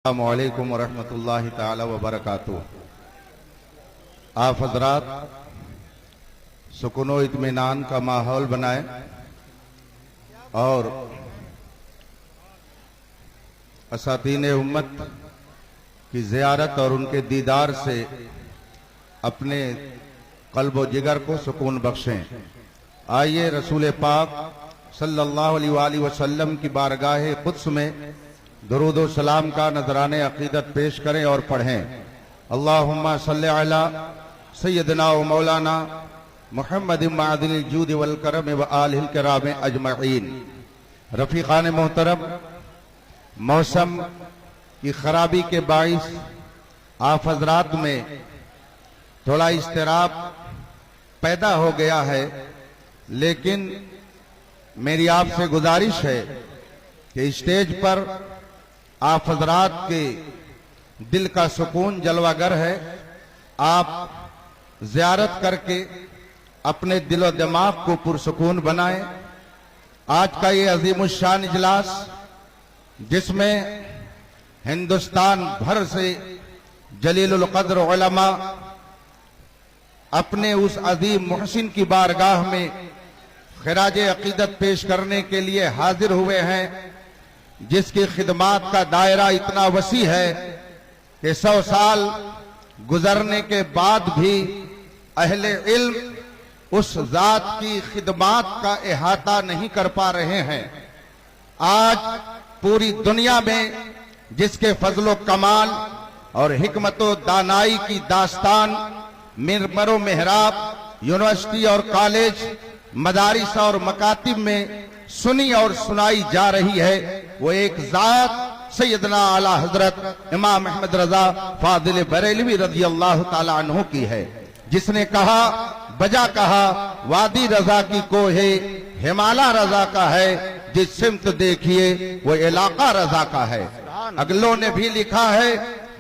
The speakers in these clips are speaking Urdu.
السلام علیکم ورحمۃ اللہ تعالی وبرکاتہ۔ آپ حضرات سکون و اطمینان کا ماحول بنائیں اور اساتین امت کی زیارت اور ان کے دیدار سے اپنے قلب و جگر کو سکون بخشیں۔ آئیے رسول پاک صلی اللہ علیہ وآلہ وسلم کی بارگاہ قدس میں درود و سلام کا نذرانِ عقیدت پیش کریں اور پڑھیں۔ اللہم صلی علی سیدنا و مولانا محمد معدن الجود والکرم و آلہ الکرام اجمعین۔ رفیقان محترم، موسم کی خرابی کے باعث آپ حضرات میں تھوڑا اضطراب پیدا ہو گیا ہے، لیکن میری آپ سے گزارش ہے کہ اسٹیج پر آپ حضرات کے دل کا سکون جلوہ گر ہے۔ آپ زیارت کر کے اپنے دل و دماغ کو پرسکون بنائیں۔ آج کا یہ عظیم الشان اجلاس جس میں ہندوستان بھر سے جلیل القدر علماء اپنے اس عظیم محسن کی بارگاہ میں خراج عقیدت پیش کرنے کے لیے حاضر ہوئے ہیں، جس کی خدمات کا دائرہ اتنا وسیع ہے کہ 100 سال گزرنے کے بعد بھی اہل علم اس ذات کی خدمات کا احاطہ نہیں کر پا رہے ہیں۔ آج پوری دنیا میں جس کے فضل و کمال اور حکمت و دانائی کی داستان منبر و محراب، یونیورسٹی اور کالج، مدارس اور مکاتب میں سنی اور سنائی جا رہی ہے، وہ ایک ذات سیدنا اعلیٰ حضرت امام احمد رضا فاضل بریلوی رضی اللہ تعالی عنہ کی ہے، جس نے کہا بجا کہا وادی رضا کی کوہ ہمالہ رضا کا ہے، جس سمت دیکھیے وہ علاقہ رضا کا ہے۔ اگلوں نے بھی لکھا ہے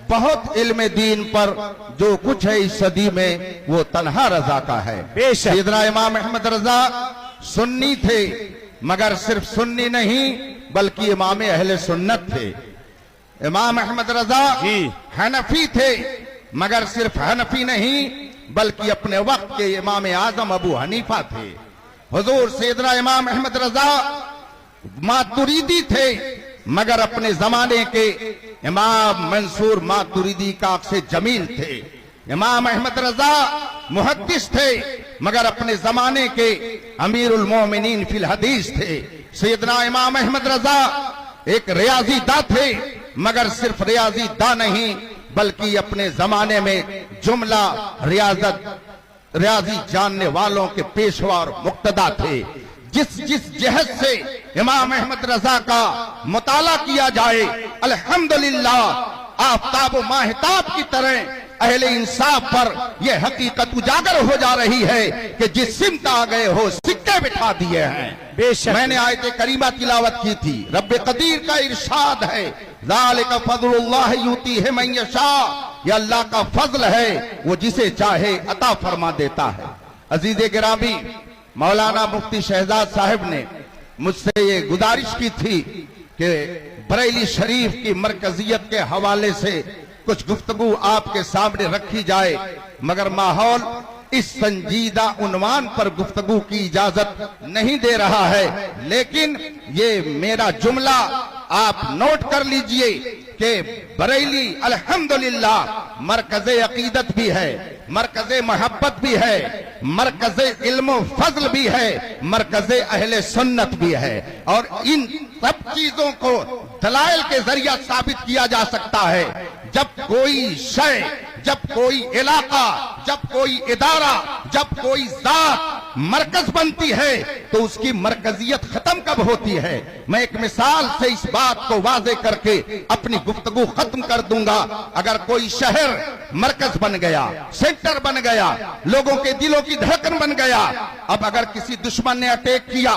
بہت علم دین پر جو کچھ ہے اس صدی میں وہ تنہا رضا کا ہے۔ سیدنا امام احمد رضا سنی تھے، مگر صرف سنی نہیں بلکہ امام اہل سنت تھے۔ امام احمد رضا حنفی تھے، مگر صرف حنفی نہیں بلکہ اپنے وقت کے امام اعظم ابو حنیفہ تھے۔ حضور سیدنا امام احمد رضا ماتریدی تھے، مگر اپنے زمانے کے امام منصور ماتریدی کا عکس جمیل تھے۔ امام احمد رضا محدث تھے، مگر اپنے زمانے کے امیر المومنین فی الحدیث تھے۔ سیدنا امام احمد رضا ایک ریاضی داں تھے، مگر صرف ریاضی داں نہیں بلکہ اپنے زمانے میں جملہ ریاضی جاننے والوں کے پیشوا اور مقتدا تھے۔ جس جہت سے امام احمد رضا کا مطالعہ کیا جائے الحمدللہ آفتاب و ماہتاب کی طرح اہل انصاف پر یہ حقیقت اجاگر ہو جا رہی ہے کہ جس سمت آ گئے ہو سکے بٹھا دیے ہیں۔ میں نے آیت کریمہ تلاوت کی تھی، رب قدیر کا ارشاد ہے ذالک فضل اللہ یؤتیہ من یشاء، یہ اللہ کا فضل ہے، وہ جسے چاہے عطا فرما دیتا ہے۔ عزیز گرامی، مولانا مفتی شہزاد صاحب نے مجھ سے یہ گزارش کی تھی کہ بریلی شریف کی مرکزیت کے حوالے سے کچھ گفتگو آپ کے سامنے رکھی جائے، مگر ماحول اس سنجیدہ عنوان پر گفتگو کی اجازت نہیں دے رہا ہے، لیکن یہ میرا جملہ آپ نوٹ کر لیجئے کہ بریلی الحمدللہ مرکز عقیدت بھی ہے، مرکز محبت بھی ہے، مرکز علم و فضل بھی ہے، مرکز اہل سنت بھی ہے، اور ان سب چیزوں کو دلائل کے ذریعہ ثابت کیا جا سکتا ہے۔ جب کوئی شے، جب کوئی علاقہ، جب کوئی ادارہ، جب کوئی ذات مرکز بنتی ہے تو اس کی مرکزیت ختم کب ہوتی ہے؟ میں ایک مثال سے اس بات کو واضح کر کے اپنی گفتگو ختم کر دوں گا۔ اگر کوئی شہر مرکز بن گیا، سینٹر بن گیا، لوگوں کے دلوں کی دھڑکن بن گیا۔ اب اگر کسی دشمن نے اٹیک کیا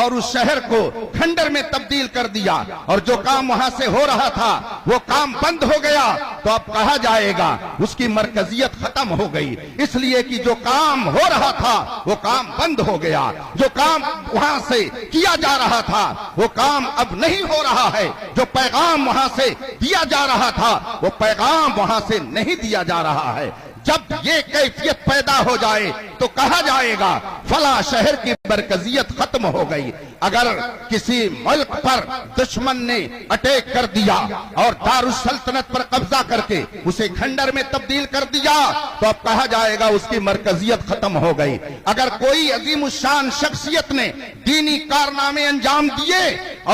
اور اس شہر کو کھنڈر میں تبدیل کر دیا اور جو کام وہاں سے ہو رہا تھا وہ کام بند ہو گیا، تو اب کہا جائے گا اس کی مرکزیت ختم ہو گئی، اس لیے کہ جو کام ہو رہا تھا وہ کام بند ہو گیا، جو کام وہاں سے کیا جا رہا تھا وہ کام اب نہیں ہو رہا ہے، جو پیغام وہاں سے دیا جا رہا تھا وہ پیغام وہاں سے نہیں دیا جا رہا ہے۔ جب یہ کیفیت پیدا ہو جائے تو کہا جائے گا فلاں شہر کی مرکزیت ختم ہو گئی۔ اگر کسی ملک پر دشمن نے اٹیک کر دیا اور دارالسلطنت پر قبضہ کر کے اسے کھنڈر میں تبدیل کر دیا تو اب کہا جائے گا اس کی مرکزیت ختم ہو گئی۔ اگر کوئی عظیم الشان شخصیت نے دینی کارنامے انجام دیے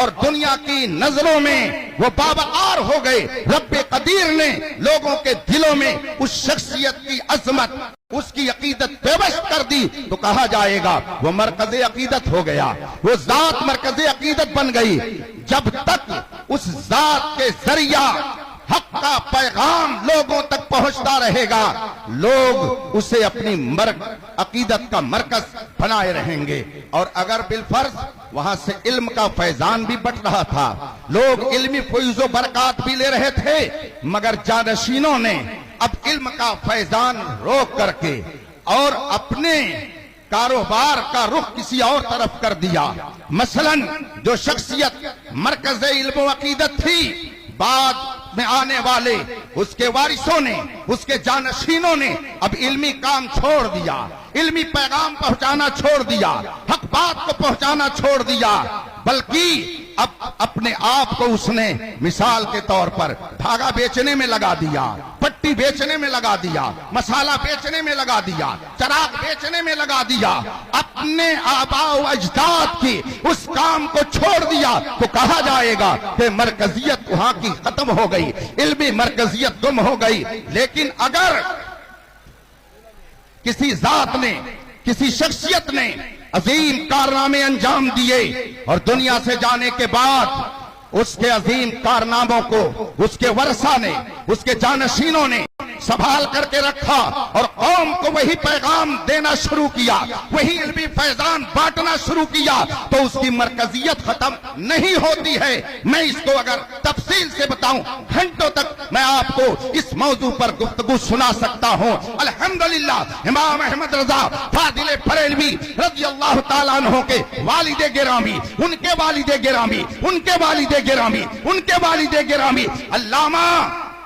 اور دنیا کی نظروں میں وہ باوقار ہو گئے، رب قدیر نے لوگوں کے دلوں میں اس شخصیت کی عظمت، اس کی عقیدت پیوست کر دی تو کہا جائے گا وہ مرکز عقیدت ہو گیا، وہ ذات مرکز عقیدت بن گئی۔ جب تک اس ذات کے ذریعہ حق کا پیغام لوگوں تک پہنچتا رہے گا، لوگ اسے اپنی عقیدت کا مرکز بنائے رہیں گے۔ اور اگر بالفرض وہاں سے علم کا فیضان بھی بٹ رہا تھا، لوگ علمی فیض و برکات بھی لے رہے تھے، مگر جانشینوں نے اب علم کا فیضان روک کر کے اور اپنے کاروبار کا رخ کسی اور طرف کر دیا۔ مثلا جو شخصیت مرکز علم و عقیدت تھی، بعد میں آنے والے اس کے وارثوں نے، اس کے جانشینوں نے اب علمی کام چھوڑ دیا، علمی پیغام پہنچانا چھوڑ دیا، حق بات کو پہنچانا چھوڑ دیا، بلکہ اب اپنے آپ کو اس نے مثال کے طور پر دھاگا بیچنے میں لگا دیا، پٹی بیچنے میں لگا دیا، مسالہ بیچنے میں لگا دیا، چراغ بیچنے میں لگا دیا، اپنے آباء و اجداد کی اس کام کو چھوڑ دیا تو کہا جائے گا کہ مرکزیت وہاں کی ختم ہو گئی، علمی مرکزیت گم ہو گئی۔ لیکن اگر کسی ذات نے، کسی شخصیت نے عظیم کارنامے انجام دیے اور دنیا سے جانے کے بعد اس کے عظیم کارناموں کو اس کے ورثہ نے، اس کے جانشینوں نے سنبھال کر کے رکھا اور قوم کو وہی پیغام دینا شروع کیا، وہی علمی فیضان بانٹنا شروع کیا، تو اس کی مرکزیت ختم نہیں ہوتی ہے۔ میں اس کو اگر تفصیل سے بتاؤں گھنٹوں تک میں آپ کو اس موضوع پر گفتگو سنا سکتا ہوں۔ الحمدللہ امام احمد رضا فاضل بریلوی رضی اللہ تعالیٰ عنہ کے والد گرامی، ان کے والد گرامی، ان کے والد گرامی، ان کے والد گرامی علامہ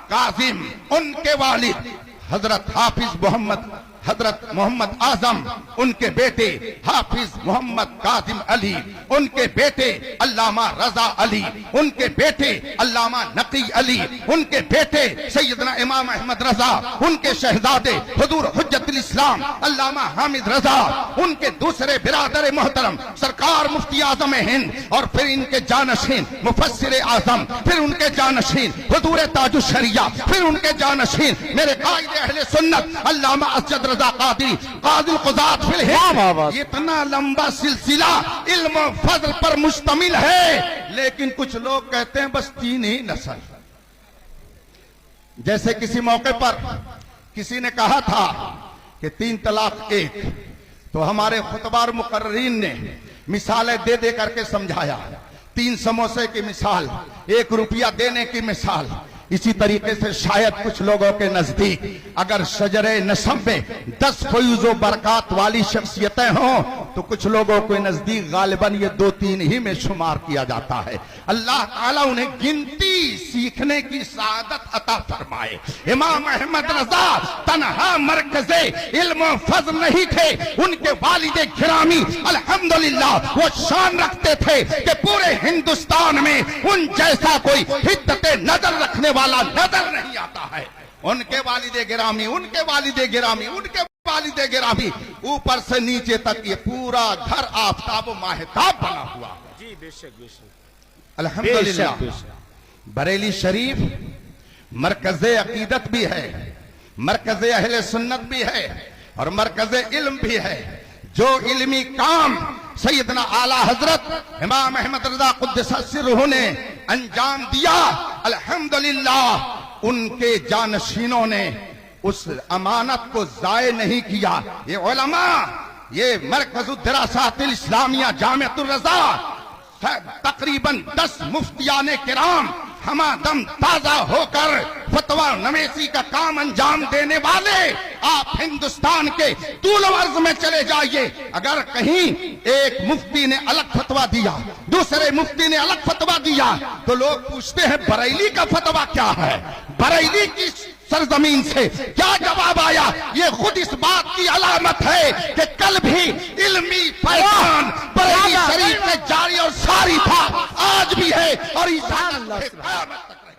قاسم، ان کے والد حضرت حضرت محمد اعظم، ان کے بیٹے حافظ محمد قاسم علی، ان کے بیٹے علامہ رضا علی، ان کے بیٹے علامہ نقی علی، ان کے بیٹے سیدنا امام احمد رضا، ان کے شہزادے حضور حجت الاسلام علامہ حامد رضا، ان کے دوسرے برادر محترم سرکار مفتی اعظم ہند، اور پھر ان کے جانشین مفسر اعظم، پھر ان کے جانشین حضور تاج الشریعہ، پھر ان کے جانشین میرے قائد اہل سنت علامہ اسجد رضا قادری قاضی القضات فی الہند۔ اتنا لمبا سلسلہ علم و فضل پر مشتمل ہے، لیکن کچھ لوگ کہتے ہیں بس 3 ہی نسل۔ جیسے کسی موقع پر کسی نے کہا تھا کہ 3 طلاق 1، تو ہمارے خطبار مقررین نے مثالیں دے دے کر کے سمجھایا، 3 سموسے کی مثال، 1 روپیہ دینے کی مثال۔ اسی طریقے سے شاید کچھ لوگوں کے نزدیک اگر شجر نسب میں 10 فیض و برکات والی شخصیتیں ہوں تو کچھ لوگوں کے نزدیک غالباً یہ 2-3 ہی میں شمار کیا جاتا ہے۔ اللہ تعالیٰ انہیں گنتی سیکھنے کی سعادت عطا فرمائے۔ امام احمد رضا تنہا مرکز علم و فضل نہیں تھے، ان کے والد گرامی الحمدللہ وہ شان رکھتے تھے کہ پورے ہندوستان میں ان جیسا کوئی حدت نظر رکھنے والا نظر نہیں آتا ہے۔ ان کے والد گرامی، ان کے والد گرامی، ان کے والد گرامی، اوپر سے نیچے تک یہ پورا گھر آفتاب و ماہتاب بنا ہوا۔ جی بے شک بے شک الحمدللہ بریلی شریف مرکز عقیدت بھی ہے، مرکز اہل سنت بھی ہے اور مرکز علم بھی ہے۔ جو علمی کام سیدنا اعلیٰ حضرت امام احمد رضا قدس سرہ نے انجام دیا، الحمدللہ ان کے جانشینوں نے اس امانت کو ضائع نہیں کیا. یہ علماء، یہ مرکز الدراسات الاسلامیہ جامعۃ الرضا، تقریباً 10 مفتیان کرام ہما دم تازہ ہو کر فتویٰ نویسی کا کام انجام دینے والے، آپ ہندوستان کے طول و عرض میں چلے جائیے، اگر کہیں ایک مفتی نے الگ فتویٰ دیا، دوسرے مفتی نے الگ فتویٰ دیا، تو لوگ پوچھتے ہیں بریلی کا فتویٰ کیا ہے، بریلی کی سرزمین سے کیا جواب آیا؟ یہ خود اس بات کی علامت ہے کہ کل بھی علمی پیغام بریلی شریف میں جاری اور ساری تھا، آج بھی ہے اور قیامت تک رہے.